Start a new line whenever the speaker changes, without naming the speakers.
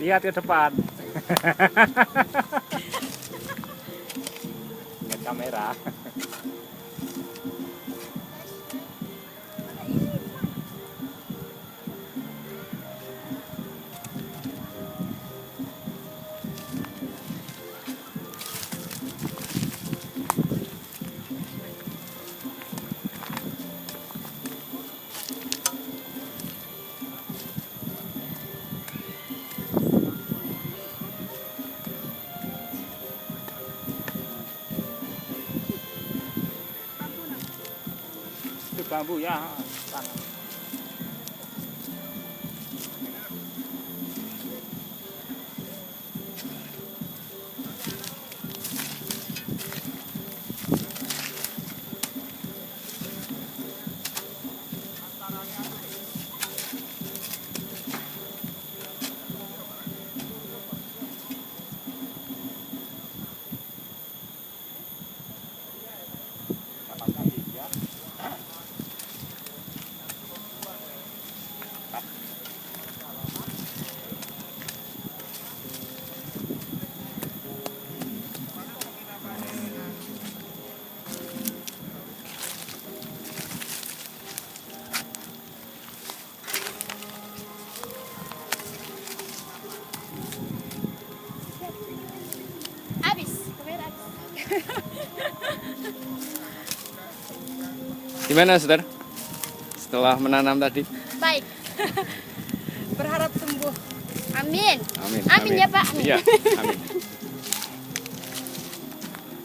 Lihat ke depan. Lihat kamera. Itu bambu ya, sana.
Habis, kamera habis.
Gimana, Saudara? Setelah menanam tadi?
Baik. Berharap sembuh. Amin.
Amin.
Amin ya, Pak.
Iya, amin.